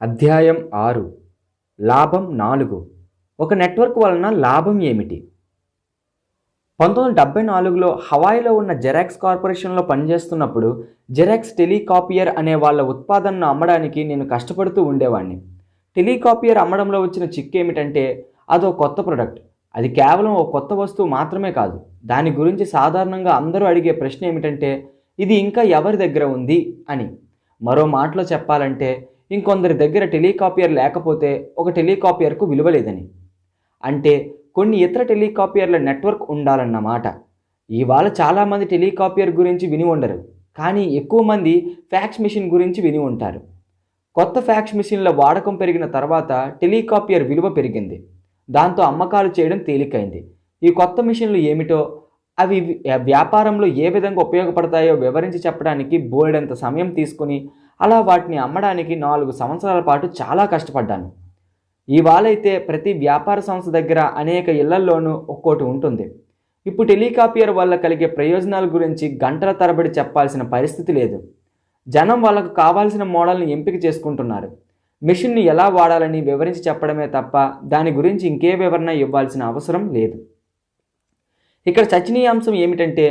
అధ్యాయం 6. లాభం 4. ఒక నెట్వర్క్ వలన లాభం ఏమిటి? 1974లో హవాయిలో ఉన్న జెరాక్స్ కార్పొరేషన్లో పనిచేస్తున్నప్పుడు జెరాక్స్ టెలికాపియర్ అనే వాళ్ళ ఉత్పాదనను అమ్మడానికి నేను కష్టపడుతూ ఉండేవాడిని. టెలికాపియర్ అమ్మడంలో వచ్చిన చిక్కు ఏమిటంటే అదో కొత్త ప్రొడక్ట్. అది కేవలం ఓ కొత్త వస్తువు మాత్రమే కాదు. దాని గురించి సాధారణంగా అందరూ అడిగే ప్రశ్న ఏమిటంటే ఇది ఇంకా ఎవరి దగ్గర ఉంది అని. మరో మాటలో చెప్పాలంటే ఇంకొందరి దగ్గర టెలికాపియర్ లేకపోతే ఒక టెలికాపియర్కు విలువ లేదని. అంటే కొన్ని ఇతర టెలికాపియర్ల నెట్వర్క్ ఉండాలన్నమాట. ఇవాళ చాలామంది టెలికాపియర్ గురించి విని ఉండరు, కానీ ఎక్కువ మంది ఫ్యాక్స్ మిషన్ గురించి విని ఉంటారు. కొత్త ఫ్యాక్స్ మిషన్ల వాడకం పెరిగిన తర్వాత టెలికాపియర్ విలువ పెరిగింది. దాంతో అమ్మకాలు చేయడం తేలికైంది. ఈ కొత్త మిషన్లు ఏమిటో, అవి వ్యాపారంలో ఏ విధంగా ఉపయోగపడతాయో వివరించి చెప్పడానికి బోలెడంత సమయం తీసుకుని అలా వాటిని అమ్మడానికి 4 సంవత్సరాల పాటు చాలా కష్టపడ్డాను. ఇవాళైతే ప్రతి వ్యాపార సంస్థ దగ్గర అనేక ఇళ్లల్లోనూ ఒక్కోటి ఉంటుంది. ఇప్పుడు టెలికాపియర్ వల్ల కలిగే ప్రయోజనాల గురించి గంటల తరబడి చెప్పాల్సిన పరిస్థితి లేదు. జనం వాళ్ళకు కావాల్సిన మోడల్ని ఎంపిక చేసుకుంటున్నారు. మిషన్ని ఎలా వాడాలని వివరించి చెప్పడమే తప్ప దాని గురించి ఇంకే వివరణ ఇవ్వాల్సిన అవసరం లేదు. ఇక్కడ చర్చనీయాంశం ఏమిటంటే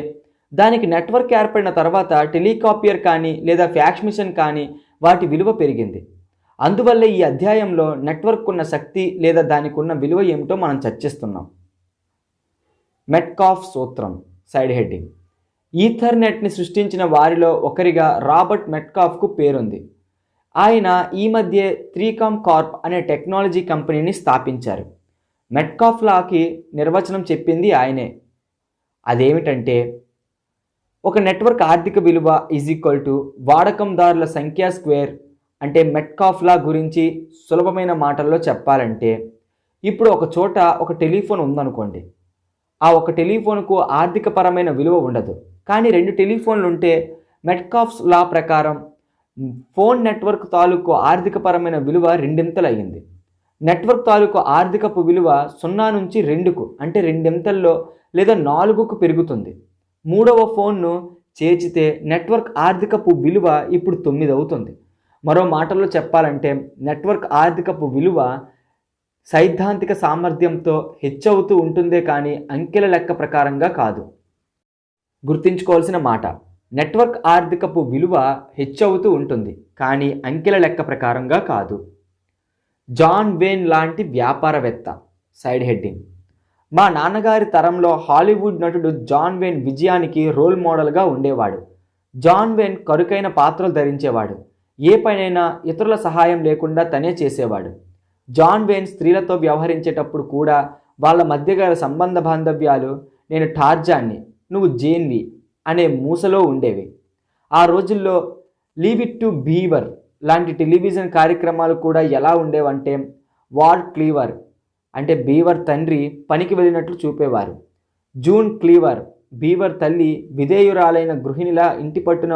దానికి నెట్వర్క్ ఏర్పడిన తర్వాత టెలికాపియర్ కానీ లేదా ఫ్యాక్స్ మిషన్ కానీ వాటి విలువ పెరిగింది. అందువల్ల ఈ అధ్యాయంలో నెట్వర్క్ ఉన్న శక్తి లేదా దానికి ఉన్న విలువ ఏమిటో మనం చర్చిస్తున్నాం. మెట్కాఫ్ సూత్రం. Side heading. ఈథర్నెట్ని సృష్టించిన వారిలో ఒకరిగా రాబర్ట్ మెట్కాఫ్కు పేరుంది. ఆయన ఈ మధ్య 3కామ్ కార్ప్ అనే టెక్నాలజీ కంపెనీని స్థాపించారు. మెట్కాఫ్ లాకి నిర్వచనం చెప్పింది ఆయనే. అదేమిటంటే ఒక నెట్వర్క్ ఆర్థిక విలువ వాడకందారుల సంఖ్య స్క్వేర్. అంటే మెట్కాఫ్ లా గురించి సులభమైన మాటల్లో చెప్పాలంటే ఇప్పుడు ఒక చోట ఒక టెలిఫోన్ ఉందనుకోండి. ఆ ఒక టెలిఫోన్కు ఆర్థికపరమైన విలువ ఉండదు, కానీ 2 టెలిఫోన్లు ఉంటే మెట్కాఫ్స్ లా ప్రకారం ఫోన్ నెట్వర్క్ తాలూకు ఆర్థికపరమైన విలువ రెండింతలు అయ్యింది. నెట్వర్క్ తాలూకు ఆర్థికపు విలువ 0 నుంచి 2కు అంటే రెండింతల్లో లేదా 4కు పెరుగుతుంది. 3వ ఫోన్ను చేర్చితే నెట్వర్క్ ఆర్థికపు విలువ ఇప్పుడు 9 అవుతుంది. మరో మాటల్లో చెప్పాలంటే నెట్వర్క్ ఆర్థికపు విలువ సైద్ధాంతిక సామర్థ్యంతో హెచ్చవుతూ ఉంటుందే కానీ అంకెల లెక్క ప్రకారంగా కాదు. గుర్తుంచుకోవాల్సిన మాట, నెట్వర్క్ ఆర్థికపు విలువ హెచ్చవుతూ ఉంటుంది కానీ అంకెల లెక్క ప్రకారంగా కాదు. జాన్ వేన్ లాంటి వ్యాపారవేత్త. Side heading. మా నాన్నగారి తరంలో హాలీవుడ్ నటుడు జాన్ వేన్ విజయానికి రోల్ మోడల్గా ఉండేవాడు. జాన్ వేన్ కరుకైన పాత్రలు ధరించేవాడు. ఏ పనైనా ఇతరుల సహాయం లేకుండా తనే చేసేవాడు. జాన్ వేన్ స్త్రీలతో వ్యవహరించేటప్పుడు కూడా వాళ్ళ మధ్య గల సంబంధ బాంధవ్యాలు నేను టార్జాన్ని, నువ్వు జేన్వి అనే మూసలో ఉండేవి. ఆ రోజుల్లో లీవ్ ఇట్ టు బీవర్ లాంటి టెలివిజన్ కార్యక్రమాలు కూడా ఎలా ఉండేవంటే వాడ్ క్లీవర్ అంటే బీవర్ తండ్రి పనికి వెళ్ళినట్లు చూపేవారు. జూన్ క్లీవర్ బీవర్ తల్లి విధేయురాలైన గృహిణిలా ఇంటి పట్టున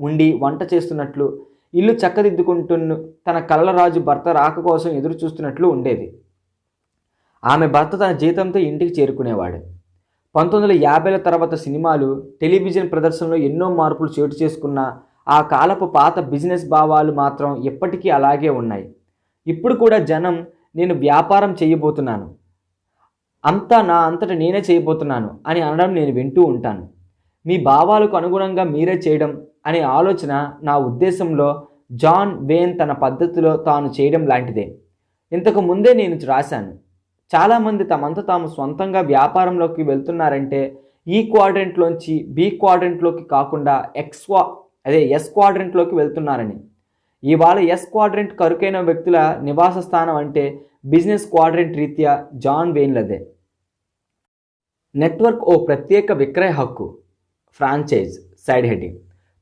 ఉండి వంట చేస్తున్నట్లు, ఇల్లు చక్కదిద్దుకుంటున్న తన కలలరాజు భర్త రాక కోసం ఎదురు చూస్తున్నట్లు ఉండేది. ఆమె భర్త తన జీతంతో ఇంటికి చేరుకునేవాడు. 1950ల తర్వాత సినిమాలు, టెలివిజన్ ప్రదర్శనలో ఎన్నో మార్పులు చోటు చేసుకున్న ఆ కాలపు పాత బిజినెస్ భావాలు మాత్రం ఎప్పటికీ అలాగే ఉన్నాయి. ఇప్పుడు కూడా జనం నేను వ్యాపారం చేయబోతున్నాను, అంతా నా అంతట నేనే చేయబోతున్నాను అని అనడం నేను వింటూ ఉంటాను. మీ భావాలకు అనుగుణంగా మీరే చేయడం అనే ఆలోచన నా ఉద్దేశంలో జాన్ వేన్ తన పద్ధతిలో తాను చేయడం లాంటిదే. ఇంతకు ముందే నేను రాశాను. చాలామంది తమంతా తాము సొంతంగా వ్యాపారంలోకి వెళ్తున్నారంటే ఈ క్వాడ్రంట్లోంచి బి క్వాడ్రంట్లోకి కాకుండా ఎస్ క్వాడ్రంట్లోకి వెళ్తున్నారని. ఇవాళ ఎస్ క్వాడ్రంట్ కరుకైన వ్యక్తుల నివాస స్థానం అంటే బిజినెస్ క్వాడ్రంట్ రీత్యా జాన్ వేన్లదే. నెట్వర్క్ ఓ ప్రత్యేక విక్రయ హక్కు. ఫ్రాంచైజ్. Side heading.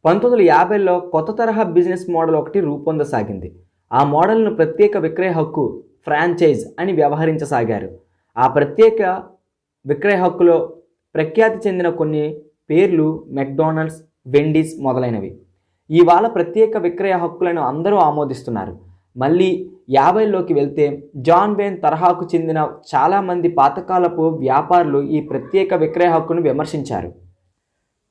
1950లో కొత్త తరహా బిజినెస్ మోడల్ ఒకటి రూపొందసాగింది. ఆ మోడల్ను ప్రత్యేక విక్రయ హక్కు ఫ్రాంచైజ్ అని వ్యవహరించసాగారు. ఆ ప్రత్యేక విక్రయ హక్కులో ప్రఖ్యాతి చెందిన కొన్ని పేర్లు మెక్డొనాల్డ్స్, వెండీస్ మొదలైనవి. ఇవాళ ప్రత్యేక విక్రయ హక్కులను అందరూ ఆమోదిస్తున్నారు. మళ్ళీ 50లోకి వెళ్తే జాన్ వేన్ తరహాకు చెందిన చాలామంది పాతకాలపు వ్యాపారులు ఈ ప్రత్యేక విక్రయ హక్కును విమర్శించారు.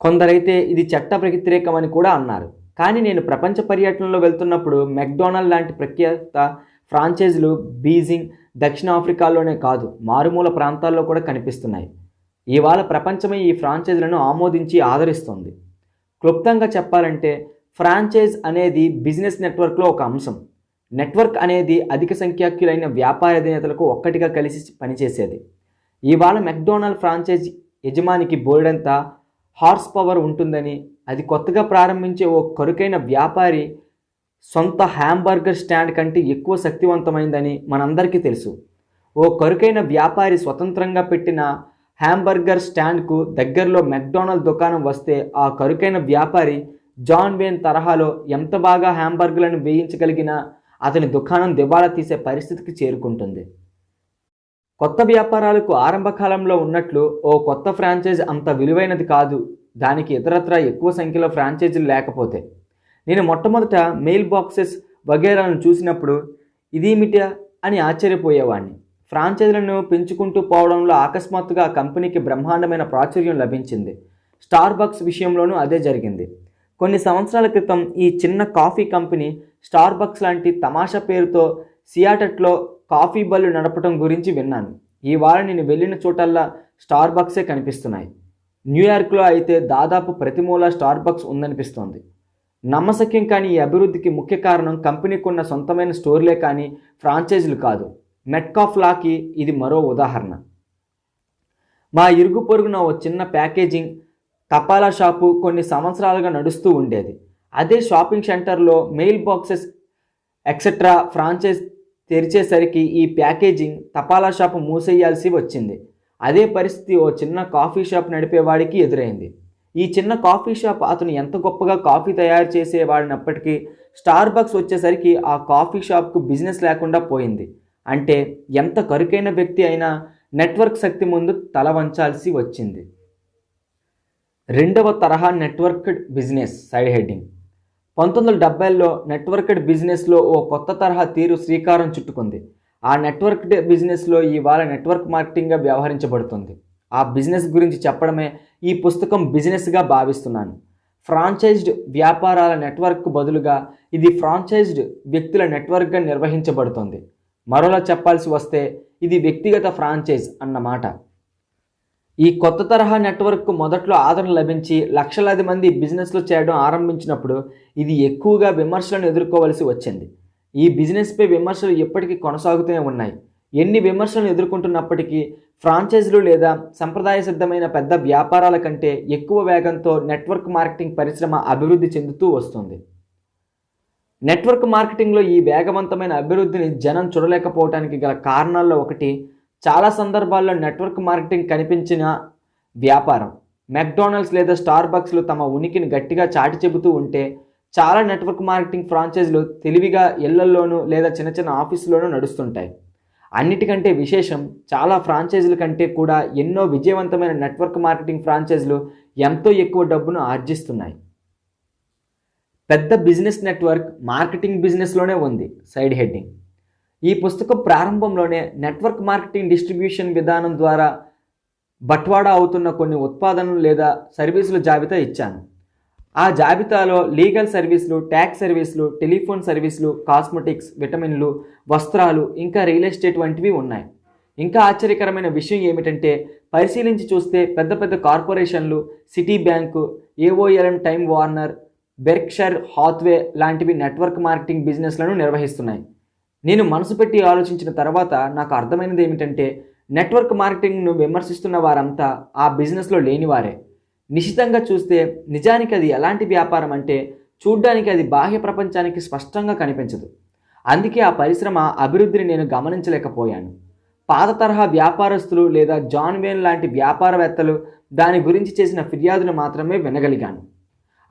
కొందరైతే ఇది చట్ట వ్యతిరేకమని కూడా అన్నారు. కానీ నేను ప్రపంచ పర్యటనలో వెళ్తున్నప్పుడు మెక్డొనాల్డ్ లాంటి ప్రఖ్యాత ఫ్రాంచైజీలు బీజింగ్, దక్షిణాఫ్రికాలోనే కాదు మారుమూల ప్రాంతాల్లో కూడా కనిపిస్తున్నాయి. ఇవాళ ప్రపంచమే ఈ ఫ్రాంచైజీలను ఆమోదించి ఆదరిస్తుంది. క్లుప్తంగా చెప్పాలంటే ఫ్రాంచైజ్ అనేది బిజినెస్ నెట్వర్క్లో ఒక అంశం. నెట్వర్క్ అనేది అధిక సంఖ్యాకులైన వ్యాపార అధినేతలకు ఒక్కటిగా కలిసి పనిచేసేది. ఇవాళ మెక్డొనాల్డ్ ఫ్రాంచైజ్ యజమానికి బోర్డంతా హార్స్ పవర్ ఉంటుందని, అది కొత్తగా ప్రారంభించే ఓ కొరుకైన వ్యాపారి సొంత హ్యాంబర్గర్ స్టాండ్ కంటే ఎక్కువ శక్తివంతమైందని మనందరికీ తెలుసు. ఓ కొరుకైన వ్యాపారి స్వతంత్రంగా పెట్టిన హ్యాంబర్గర్ స్టాండ్కు దగ్గరలో మెక్డొనాల్డ్ దుకాణం వస్తే ఆ కొరుకైన వ్యాపారి జాన్ వేన్ తరహాలో ఎంత బాగా హ్యాంబర్గర్లను వేయించగలిగినా అతని దుకాణం దివాళా తీసే పరిస్థితికి చేరుకుంటుంది. కొత్త వ్యాపారాలకు ఆరంభ కాలంలో ఉన్నట్లు ఓ కొత్త ఫ్రాంచైజ్ అంత విలువైనది కాదు, దానికి ఇతరత్రా ఎక్కువ సంఖ్యలో ఫ్రాంచైజీలు లేకపోతే. నేను మొట్టమొదట మెయిల్ బాక్సెస్ వగైరాలను చూసినప్పుడు ఇదేమిటా అని ఆశ్చర్యపోయేవాడిని. ఫ్రాంచైజీలను పెంచుకుంటూ పోవడంలో అకస్మాత్తుగా ఆ కంపెనీకి బ్రహ్మాండమైన ప్రాచుర్యం లభించింది. స్టార్బక్స్ విషయంలోనూ అదే జరిగింది. కొన్ని సంవత్సరాల క్రితం ఈ చిన్న కాఫీ కంపెనీ స్టార్బక్స్ లాంటి తమాషా పేరుతో సియాటెట్లో కాఫీ బళ్ళు నడపడం గురించి విన్నాను. ఇవాళ నేను వెళ్ళిన చోటల్లా స్టార్బక్సే కనిపిస్తున్నాయి. న్యూయార్క్లో అయితే దాదాపు ప్రతి మూల స్టార్బక్స్ ఉందనిపిస్తోంది. నమ్మశక్యం కాని ఈ అభివృద్ధికి ముఖ్య కారణం కంపెనీకి ఉన్న సొంతమైన స్టోర్లే కానీ ఫ్రాంచైజీలు కాదు. మెట్కాఫ్ లాకి ఇది మరో ఉదాహరణ. మా ఇరుగు పొరుగున ఓ చిన్న ప్యాకేజింగ్ తపాలా షాపు కొన్ని సంవత్సరాలుగా నడుస్తూ ఉండేది. అదే షాపింగ్ సెంటర్లో మెయిల్ బాక్సెస్ ఎక్సెట్రా ఫ్రాంచైజ్ తెరిచేసరికి ఈ ప్యాకేజింగ్ తపాలా షాపు మూసేయాల్సి వచ్చింది. అదే పరిస్థితి ఓ చిన్న కాఫీ షాప్ నడిపేవాడికి ఎదురైంది. ఈ చిన్న కాఫీ షాప్ అతను ఎంత గొప్పగా కాఫీ తయారు చేసేవాడినప్పటికీ స్టార్బక్స్ వచ్చేసరికి ఆ కాఫీ షాప్కు బిజినెస్ లేకుండా పోయింది. అంటే ఎంత కరుకైన వ్యక్తి అయినా నెట్వర్క్ శక్తి ముందు తల వంచాల్సి వచ్చింది. రెండవ తరహా నెట్వర్క్డ్ బిజినెస్ సైడ్ హెడ్డింగ్. 1970ల్లో నెట్వర్క్డ్ బిజినెస్లో ఓ కొత్త తరహా తీరు శ్రీకారం చుట్టుకుంది. ఆ నెట్వర్క్డ్ బిజినెస్లో ఇవాళ నెట్వర్క్ మార్కెటింగ్గా వ్యవహరించబడుతుంది. ఆ బిజినెస్ గురించి చెప్పడమే ఈ పుస్తకం బిజినెస్గా భావిస్తున్నాను. ఫ్రాంచైజ్డ్ వ్యాపారాల నెట్వర్క్కు బదులుగా ఇది ఫ్రాంచైజ్డ్ వ్యక్తుల నెట్వర్క్గా నిర్వహించబడుతుంది. మరోలా చెప్పాల్సి వస్తే ఇది వ్యక్తిగత ఫ్రాంచైజ్ అన్నమాట. ఈ కొత్త తరహా నెట్వర్క్కు మొదట్లో ఆదరణ లభించి లక్షలాది మంది బిజినెస్లో చేయడం ఆరంభించినప్పుడు ఇది ఎక్కువగా విమర్శలను ఎదుర్కోవలసి వచ్చింది. ఈ బిజినెస్పై విమర్శలు ఎప్పటికీ కొనసాగుతూనే ఉన్నాయి. ఎన్ని విమర్శలను ఎదుర్కొంటున్నప్పటికీ ఫ్రాంచైజీలు లేదా సంప్రదాయ సిద్ధమైన పెద్ద వ్యాపారాల కంటే ఎక్కువ వేగంతో నెట్వర్క్ మార్కెటింగ్ పరిశ్రమ అభివృద్ధి చెందుతూ వస్తుంది. నెట్వర్క్ మార్కెటింగ్లో ఈ వేగవంతమైన అభివృద్ధిని జనం చూడలేకపోవడానికి గల కారణాల్లో ఒకటి, చాలా సందర్భాల్లో నెట్వర్క్ మార్కెటింగ్ కనిపించిన వ్యాపారం. మెక్డొనాల్డ్స్ లేదా స్టార్బక్స్లు తమ ఉనికిని గట్టిగా చాటి చెబుతూ ఉంటే చాలా నెట్వర్క్ మార్కెటింగ్ ఫ్రాంచైజీలు తెలివిగా ఇళ్లల్లోనూ లేదా చిన్న చిన్న ఆఫీసుల్లోనూ నడుస్తుంటాయి. అన్నిటికంటే విశేషం, చాలా ఫ్రాంచైజీల కంటే కూడా ఎన్నో విజయవంతమైన నెట్వర్క్ మార్కెటింగ్ ఫ్రాంచైజీలు ఎంతో ఎక్కువ డబ్బును ఆర్జిస్తున్నాయి. పెద్ద బిజినెస్ నెట్వర్క్ మార్కెటింగ్ బిజినెస్లోనే ఉంది సైడ్ హెడ్డింగ్. ఈ పుస్తకం ప్రారంభంలోనే నెట్వర్క్ మార్కెటింగ్ డిస్ట్రిబ్యూషన్ విధానం ద్వారా బట్వాడా అవుతున్న కొన్ని ఉత్పాదనలు లేదా సర్వీసుల జాబితా ఇచ్చాను. ఆ జాబితాలో లీగల్ సర్వీసులు, ట్యాక్స్ సర్వీసులు, టెలిఫోన్ సర్వీసులు, కాస్మెటిక్స్, విటమిన్లు, వస్త్రాలు, ఇంకా రియల్ ఎస్టేట్ వంటివి ఉన్నాయి. ఇంకా ఆశ్చర్యకరమైన విషయం ఏమిటంటే పరిశీలించి చూస్తే పెద్ద పెద్ద కార్పొరేషన్లు, Citibank, AOL and Time Warner, Berkshire Hathaway లాంటివి నెట్వర్క్ మార్కెటింగ్ బిజినెస్లను నిర్వహిస్తున్నాయి. నేను మనసు పెట్టి ఆలోచించిన తర్వాత నాకు అర్థమైనది ఏమిటంటే నెట్వర్క్ మార్కెటింగ్ను విమర్శిస్తున్న వారంతా ఆ బిజినెస్లో లేనివారే. నిశితంగా చూస్తే నిజానికి అది ఎలాంటి వ్యాపారం అంటే చూడ్డానికి అది బాహ్య ప్రపంచానికి స్పష్టంగా కనిపించదు. అందుకే ఆ పరిశ్రమ అభివృద్ధిని నేను గమనించలేకపోయాను. పాత తరహా వ్యాపారస్తులు లేదా జాన్ వేన్ లాంటి వ్యాపారవేత్తలు దాని గురించి చేసిన ఫిర్యాదును మాత్రమే వినగలిగాను.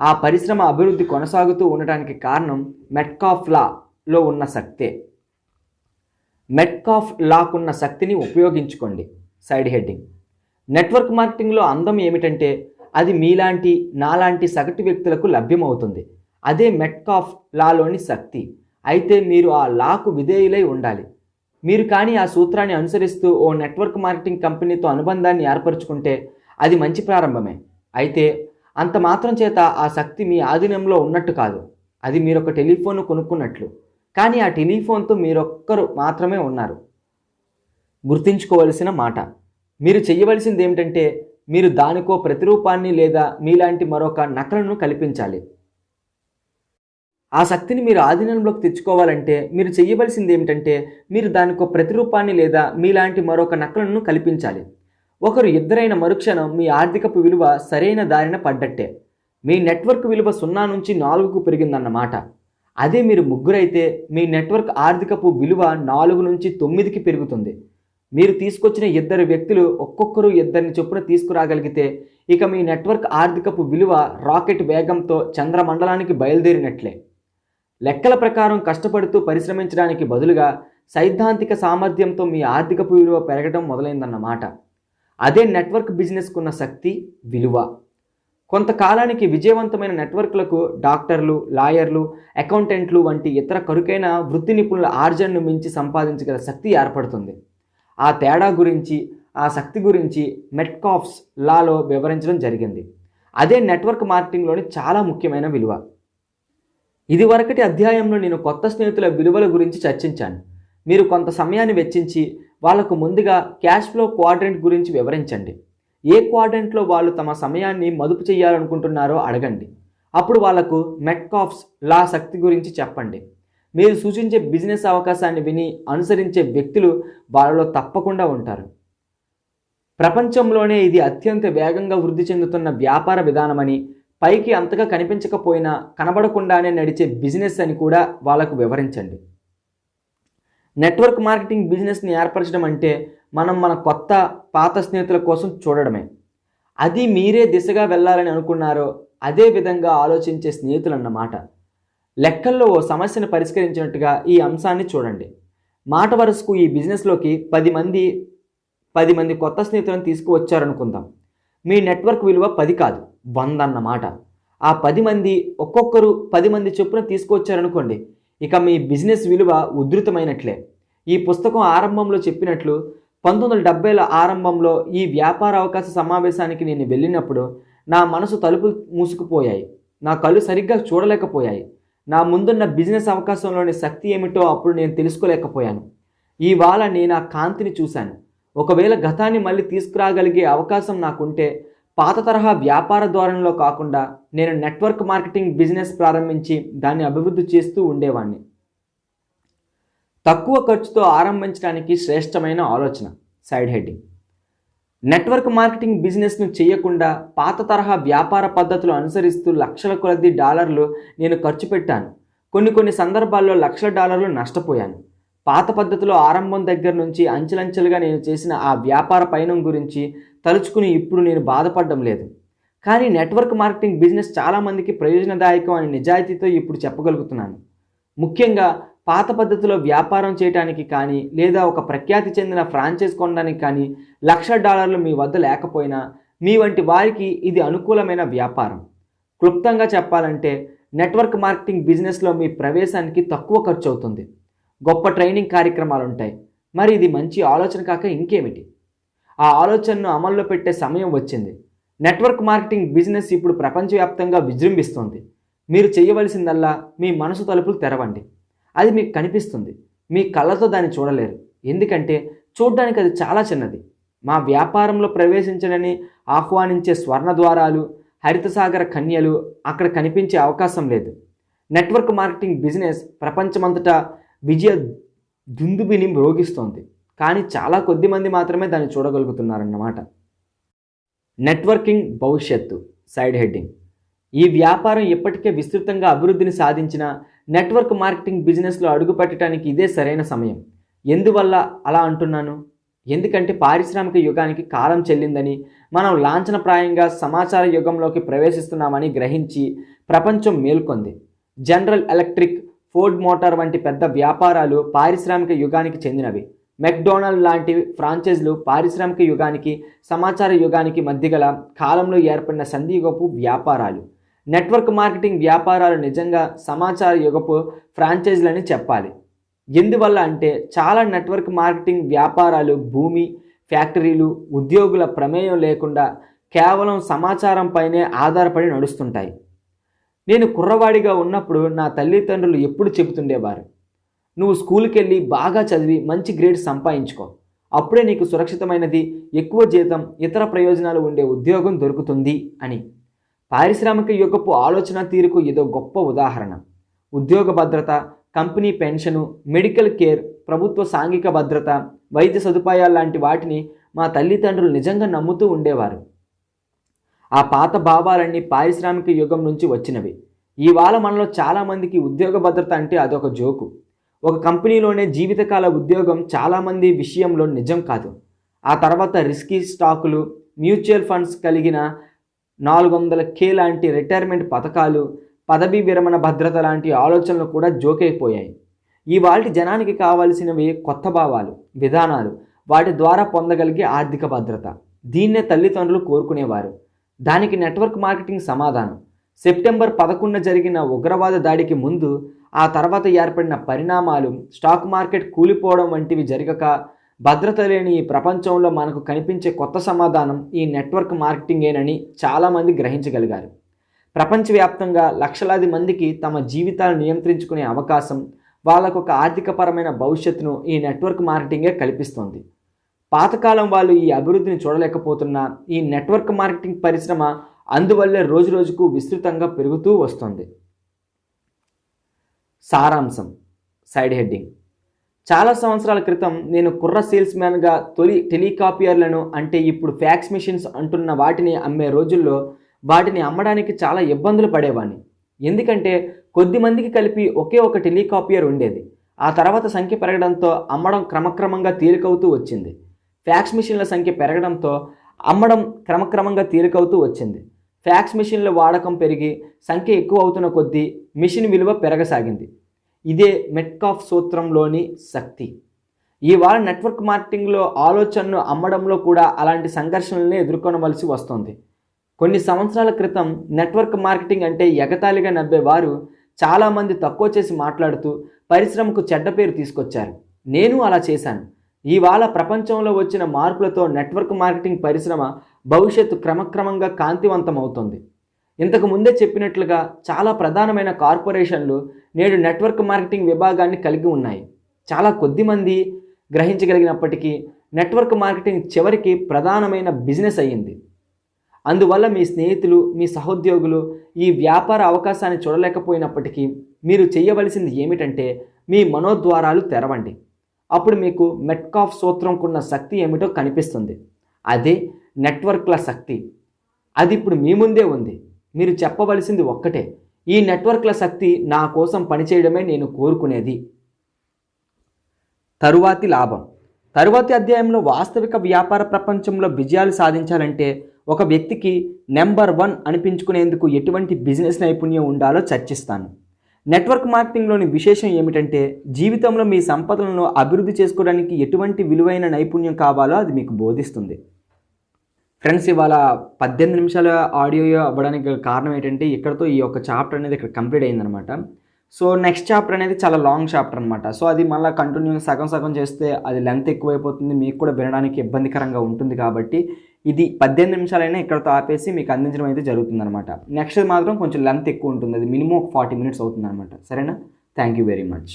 ఆ పరిశ్రమ అభివృద్ధి కొనసాగుతూ ఉండటానికి కారణం మెట్కాఫ్ లాలో ఉన్న శక్తే. మెట్కాఫ్ లాకున్న శక్తిని ఉపయోగించుకోండి సైడ్ హెడ్డింగ్. నెట్వర్క్ మార్కెటింగ్లో అందం ఏమిటంటే అది మీలాంటి నాలాంటి సగటు వ్యక్తులకు లభ్యమవుతుంది. అదే మెట్కాఫ్ లాలోని శక్తి. అయితే మీరు ఆ లాకు విధేయులై ఉండాలి. మీరు కానీ ఆ సూత్రాన్ని అనుసరిస్తూ ఓ నెట్వర్క్ మార్కెటింగ్ కంపెనీతో అనుబంధాన్ని ఏర్పరచుకుంటే అది మంచి ప్రారంభమే. అయితే అంత మాత్రం చేత ఆ శక్తి మీ ఆధీనంలో ఉన్నట్టు కాదు. అది మీరొక టెలిఫోన్ను కొనుక్కున్నట్లు. కానీ ఆ టెలిఫోన్తో మీరొక్కరు మాత్రమే ఉన్నారు. గుర్తుంచుకోవలసిన మాట. మీరు చెయ్యవలసింది ఏమిటంటే మీరు దానికో ప్రతిరూపాన్ని లేదా మీలాంటి మరొక నకలను కల్పించాలి. ఆ శక్తిని మీరు ఆధీనంలోకి తెచ్చుకోవాలంటే మీరు చెయ్యవలసింది ఏమిటంటే మీరు దానికో ప్రతిరూపాన్ని లేదా మీలాంటి మరొక నకలను కల్పించాలి. ఒకరు ఇద్దరైన మరుక్షణం మీ ఆర్థికపు విలువ సరైన దారిన పడ్డట్టే. మీ నెట్వర్క్ విలువ 0 నుంచి 4కు పెరిగిందన్నమాట. అదే మీరు ముగ్గురైతే మీ నెట్వర్క్ ఆర్థికపు విలువ 4 నుంచి 9కి పెరుగుతుంది. మీరు తీసుకొచ్చిన ఇద్దరు వ్యక్తులు ఒక్కొక్కరు ఇద్దరిని చొప్పున తీసుకురాగలిగితే ఇక మీ నెట్వర్క్ ఆర్థికపు విలువ రాకెట్ వేగంతో చంద్రమండలానికి బయలుదేరినట్లే. లెక్కల ప్రకారం కష్టపడుతూ పరిశ్రమించడానికి బదులుగా సైద్ధాంతిక సామర్థ్యంతో మీ ఆర్థికపు విలువ పెరగడం మొదలైందన్నమాట. అదే నెట్వర్క్ బిజినెస్కున్న శక్తి, విలువ. కొంతకాలానికి విజయవంతమైన నెట్వర్క్లకు డాక్టర్లు, లాయర్లు, అకౌంటెంట్లు వంటి ఇతర కరుకైన వృత్తి నిపుణుల ఆర్జన్ను మించి సంపాదించగల శక్తి ఏర్పడుతుంది. ఆ తేడా గురించి, ఆ శక్తి గురించి మెట్కాఫ్స్ లాలో వివరించడం జరిగింది. అదే నెట్వర్క్ మార్కెటింగ్లోని చాలా ముఖ్యమైన విలువ. ఇదివరకటి అధ్యాయంలో నేను కొత్త స్నేహితుల విలువల గురించి చర్చించాను. మీరు కొంత సమయాన్ని వెచ్చించి వాళ్లకు ముందుగా క్యాష్ ఫ్లో క్వాడ్రంట్ గురించి వివరించండి. ఏ క్వాడ్రంట్లో వాళ్ళు తమ సమయాన్ని మదుపు చేయాలనుకుంటున్నారో అడగండి. అప్పుడు వాళ్లకు మెట్కాఫ్స్ లా శక్తి గురించి చెప్పండి. మీరు సూచించే బిజినెస్ అవకాశాన్ని విని అనుసరించే వ్యక్తులు వాళ్ళలో తప్పకుండా ఉంటారు. ప్రపంచంలోనే ఇది అత్యంత వేగంగా వృద్ధి చెందుతున్న వ్యాపార విధానమని, పైకి అంతగా కనిపించకపోయినా కనబడకుండానే నడిచే బిజినెస్ అని కూడా వాళ్ళకు వివరించండి. నెట్వర్క్ మార్కెటింగ్ బిజినెస్ని ఏర్పరచడం అంటే మనం మన కొత్త పాత స్నేహితుల కోసం చూడడమే. అది మీరే దిశగా వెళ్ళాలని అనుకున్నారో అదే విధంగా ఆలోచించే స్నేహితులన్నమాట. లెక్కల్లో ఓ సమస్యను పరిష్కరించినట్టుగా ఈ అంశాన్ని చూడండి. మాట వరుసకు ఈ బిజినెస్లోకి 10 మంది కొత్త స్నేహితులను తీసుకువచ్చారనుకుందాం. మీ నెట్వర్క్ విలువ 10 కాదు, 100 అన్నమాట. ఆ 10 మంది ఒక్కొక్కరు 10 మంది చొప్పున తీసుకువచ్చారనుకోండి. ఇక మీ బిజినెస్ విలువ ఉధృతమైనట్లే. ఈ పుస్తకం ఆరంభంలో చెప్పినట్లు 1970ల ఆరంభంలో ఈ వ్యాపార అవకాశ సమావేశానికి నేను వెళ్ళినప్పుడు నా మనసు తలుపులు మూసుకుపోయాయి. నా కళ్ళు సరిగ్గా చూడలేకపోయాయి. నా ముందున్న బిజినెస్ అవకాశంలోని శక్తి ఏమిటో అప్పుడు నేను తెలుసుకోలేకపోయాను. ఇవాళ నేను ఆ కాంతిని చూశాను. ఒకవేళ గతాన్ని మళ్ళీ తీసుకురాగలిగే అవకాశం నాకుంటే పాత తరహా వ్యాపార ధోరణిలో కాకుండా నేను నెట్వర్క్ మార్కెటింగ్ బిజినెస్ ప్రారంభించి దాన్ని అభివృద్ధి చేస్తూ ఉండేవాడిని. తక్కువ ఖర్చుతో ఆరంభించడానికి శ్రేష్టమైన ఆలోచన. Side heading. నెట్వర్క్ మార్కెటింగ్ బిజినెస్ను చేయకుండా పాత తరహా వ్యాపార పద్ధతులు అనుసరిస్తూ లక్షల కొలది డాలర్లు నేను ఖర్చు పెట్టాను. కొన్ని సందర్భాల్లో లక్షల డాలర్లు నష్టపోయాను. పాత పద్ధతిలో ఆరంభం దగ్గర నుంచి అంచెలంచెలుగా నేను చేసిన ఆ వ్యాపార పయనం గురించి తలుచుకుని ఇప్పుడు నేను బాధపడడం లేదు. కానీ నెట్వర్క్ మార్కెటింగ్ బిజినెస్ చాలామందికి ప్రయోజనదాయకం అని నిజాయితీతో ఇప్పుడు చెప్పగలుగుతున్నాను. ముఖ్యంగా పాత పద్ధతిలో వ్యాపారం చేయడానికి కానీ లేదా ఒక ప్రఖ్యాతి చెందిన ఫ్రాంచైజ్ కొనడానికి కానీ $1,00,000 మీ వద్ద లేకపోయినా మీ వంటి వారికి ఇది అనుకూలమైన వ్యాపారం. క్లుప్తంగా చెప్పాలంటే నెట్వర్క్ మార్కెటింగ్ బిజినెస్లో మీ ప్రవేశానికి తక్కువ ఖర్చు అవుతుంది. గొప్ప ట్రైనింగ్ కార్యక్రమాలు ఉంటాయి. మరి ఇది మంచి ఆలోచన కాక ఇంకేమిటి? ఆ ఆలోచనను అమల్లో పెట్టే సమయం వచ్చింది. నెట్వర్క్ మార్కెటింగ్ బిజినెస్ ఇప్పుడు ప్రపంచవ్యాప్తంగా విజృంభిస్తోంది. మీరు చేయవలసిందల్లా మీ మనసు తలుపులు తెరవండి. అది మీకు కనిపిస్తుంది. మీ కళ్ళతో దాన్ని చూడలేరు. ఎందుకంటే చూడ్డానికి అది చాలా చిన్నది. మా వ్యాపారంలో ప్రవేశించడని ఆహ్వానించే స్వర్ణ ద్వారాలు, హరితసాగర కన్యలు అక్కడ కనిపించే అవకాశం లేదు. నెట్వర్క్ మార్కెటింగ్ బిజినెస్ ప్రపంచమంతటా విజయ దుందుబిని మ్రోగిస్తోంది. కానీ చాలా కొద్ది మంది మాత్రమే దాన్ని చూడగలుగుతున్నారన్నమాట. నెట్వర్కింగ్ భవిష్యత్తు. Side heading. ఈ వ్యాపారం ఇప్పటికే విస్తృతంగా అభివృద్ధిని సాధించిన నెట్వర్క్ మార్కెటింగ్ బిజినెస్లో అడుగుపెట్టడానికి ఇదే సరైన సమయం. ఎందువల్ల అలా అంటున్నాను? ఎందుకంటే పారిశ్రామిక యుగానికి కాలం చెల్లిందని, మనం లాంఛనప్రాయంగా సమాచార యుగంలోకి ప్రవేశిస్తున్నామని గ్రహించి ప్రపంచం మేల్కొంది. జనరల్ ఎలక్ట్రిక్, ఫోర్డ్ మోటార్ వంటి పెద్ద వ్యాపారాలు పారిశ్రామిక యుగానికి చెందినవి. మెక్డొనాల్డ్ లాంటి ఫ్రాంచైజీలు పారిశ్రామిక యుగానికి, సమాచార యుగానికి మధ్య గల కాలంలో ఏర్పడిన సంధియుగపు వ్యాపారాలు. నెట్వర్క్ మార్కెటింగ్ వ్యాపారాలు నిజంగా సమాచార యుగపు ఫ్రాంచైజీలని చెప్పాలి. ఎందువల్ల అంటే చాలా నెట్వర్క్ మార్కెటింగ్ వ్యాపారాలు భూమి, ఫ్యాక్టరీలు, ఉద్యోగుల ప్రమేయం లేకుండా కేవలం సమాచారంపైనే ఆధారపడి నడుస్తుంటాయి. నేను కుర్రవాడిగా ఉన్నప్పుడు నా తల్లిదండ్రులు ఎప్పుడు చెబుతుండేవారు, నువ్వు స్కూల్కి వెళ్ళి బాగా చదివి మంచి గ్రేడ్ సంపాదించుకో, అప్పుడే నీకు సురక్షితమైనది, ఎక్కువ జీతం, ఇతర ప్రయోజనాలు ఉండే ఉద్యోగం దొరుకుతుంది అని. పారిశ్రామిక యుగపు ఆలోచన తీరుకు ఇదో గొప్ప ఉదాహరణ. ఉద్యోగ భద్రత, కంపెనీ పెన్షను, మెడికల్ కేర్, ప్రభుత్వ సాంఘిక భద్రత, వైద్య సదుపాయాలు లాంటి వాటిని మా తల్లిదండ్రులు నిజంగా నమ్ముతూ ఉండేవారు. ఆ పాత భావాలన్నీ పారిశ్రామిక యుగం నుంచి వచ్చినవి. ఇవాళ మనలో చాలామందికి ఉద్యోగ భద్రత అంటే అదొక జోకు. ఒక కంపెనీలోనే జీవితకాల ఉద్యోగం చాలామంది విషయంలో నిజం కాదు. ఆ తర్వాత రిస్కీ స్టాకులు, మ్యూచువల్ ఫండ్స్ కలిగిన 400K లాంటి రిటైర్మెంట్ పథకాలు, పదవీ విరమణ భద్రత లాంటి ఆలోచనలు కూడా జోకైపోయాయి. ఇవాళ జనానికి కావాల్సినవి కొత్త భావాలు, విధానాలు, వాటి ద్వారా పొందగలిగే ఆర్థిక భద్రత. దీన్నే తల్లిదండ్రులు కోరుకునేవారు. దానికి నెట్వర్క్ మార్కెటింగ్ సమాధానం. సెప్టెంబర్ 11 జరిగిన ఉగ్రవాద దాడికి ముందు, ఆ తర్వాత ఏర్పడిన పరిణామాలు, స్టాక్ మార్కెట్ కూలిపోవడం వంటివి జరగక భద్రత లేని ఈ ప్రపంచంలో మనకు కనిపించే కొత్త సమాధానం ఈ నెట్వర్క్ మార్కెటింగేనని చాలామంది గ్రహించగలిగారు. ప్రపంచవ్యాప్తంగా లక్షలాది మందికి తమ జీవితాలను నియంత్రించుకునే అవకాశం, వాళ్ళకు ఒక ఆర్థికపరమైన భవిష్యత్తును ఈ నెట్వర్క్ మార్కెటింగే కల్పిస్తోంది. పాతకాలం వాళ్ళు ఈ అభివృద్ధిని చూడలేకపోతున్నా ఈ నెట్వర్క్ మార్కెటింగ్ పరిశ్రమ అందువల్లే రోజురోజుకు విస్తృతంగా పెరుగుతూ వస్తుంది. సారాంశం, సైడ్ హెడ్డింగ్. చాలా సంవత్సరాల క్రితం నేను కుర్ర సేల్స్మ్యాన్గా తొలి టెలికాపియర్లను, అంటే ఇప్పుడు ఫ్యాక్స్ మిషన్స్ అంటున్న వాటిని అమ్మే రోజుల్లో వాటిని అమ్మడానికి చాలా ఇబ్బందులు పడేవాడిని. ఎందుకంటే కొద్ది మందికి కలిపి ఒకే ఒక టెలికాపియర్ ఉండేది. ఆ తర్వాత సంఖ్య పెరగడంతో అమ్మడం క్రమక్రమంగా తేలికవుతూ వచ్చింది. ఫ్యాక్స్ మిషన్ల సంఖ్య పెరగడంతో అమ్మడం క్రమక్రమంగా తేలికవుతూ వచ్చింది. ఫ్యాక్స్ మిషన్ల వాడకం పెరిగి సంఖ్య ఎక్కువ అవుతున్న కొద్దీ మిషన్ విలువ పెరగసాగింది. ఇదే మెట్కాఫ్ సూత్రంలోని శక్తి. ఇవాళ నెట్వర్క్ మార్కెటింగ్లో ఆలోచనను అమ్మడంలో కూడా అలాంటి సంఘర్షణలనే ఎదుర్కొనవలసి వస్తుంది. కొన్ని సంవత్సరాల క్రితం నెట్వర్క్ మార్కెటింగ్ అంటే ఎగతాళిగా నవ్వేవారు చాలామంది తక్కువ చేసి మాట్లాడుతూ పరిశ్రమకు చెడ్డ పేరు తీసుకొచ్చారు. నేను అలా చేశాను. ఇవాళ ప్రపంచంలో వచ్చిన మార్పులతో నెట్వర్క్ మార్కెటింగ్ పరిశ్రమ భవిష్యత్తు క్రమక్రమంగా కాంతివంతమవుతుంది. ఇంతకు ముందే చెప్పినట్లుగా చాలా ప్రధానమైన కార్పొరేషన్లు నేడు నెట్వర్క్ మార్కెటింగ్ విభాగాన్ని కలిగి ఉన్నాయి. చాలా కొద్ది మంది గ్రహించగలిగినప్పటికీ నెట్వర్క్ మార్కెటింగ్ చివరికి ప్రధానమైన బిజినెస్ అయ్యింది. అందువల్ల మీ స్నేహితులు, మీ సహోద్యోగులు ఈ వ్యాపార అవకాశాన్ని చూడలేకపోయినప్పటికీ మీరు చేయవలసింది ఏమిటంటే మీ మనోద్వారాలు తెరవండి. అప్పుడు మీకు మెట్కాఫ్ సూత్రంకున్న శక్తి ఏమిటో కనిపిస్తుంది. అదే నెట్వర్క్ల శక్తి. అది ఇప్పుడు మీ ముందే ఉంది. మీరు చెప్పవలసింది ఒక్కటే, ఈ నెట్వర్క్ల శక్తి నా కోసం పనిచేయడమే నేను కోరుకునేది. తరువాతి లాభం. తరువాతి అధ్యాయంలో వాస్తవిక వ్యాపార ప్రపంచంలో విజయాలు సాధించాలంటే ఒక వ్యక్తికి నెంబర్ 1 అనిపించుకునేందుకు ఎటువంటి బిజినెస్ నైపుణ్యం ఉండాలో చర్చిస్తాను. నెట్వర్క్ మార్కెటింగ్లోని విశేషం ఏమిటంటే జీవితంలో మీ సంపదలను అభివృద్ధి చేసుకోవడానికి ఎటువంటి విలువైన నైపుణ్యం కావాలో అది మీకు బోధిస్తుంది. ఫ్రెండ్స్, ఇవాళ 18 నిమిషాల ఆడియో అవ్వడానికి కారణం ఏంటంటే ఇక్కడతో ఈ యొక్క చాప్టర్ అనేది ఇక్కడ కంప్లీట్ అయిందనమాట. సో నెక్స్ట్ చాప్టర్ అనేది చాలా లాంగ్ చాప్టర్ అనమాట. సో అది మళ్ళీ కంటిన్యూ సగం చేస్తే అది లెంత్ ఎక్కువైపోతుంది, మీకు కూడా వినడానికి ఇబ్బందికరంగా ఉంటుంది. కాబట్టి ఇది 18 నిమిషాలైనా ఇక్కడతో ఆపేసి మీకు అందించడం అయితే జరుగుతుందనమాట. నెక్స్ట్ మాత్రం కొంచెం లెంత్ ఎక్కువ ఉంటుంది, అది మినిమం 40 minutes అవుతుంది అనమాట. సరేనా? Thank you very much.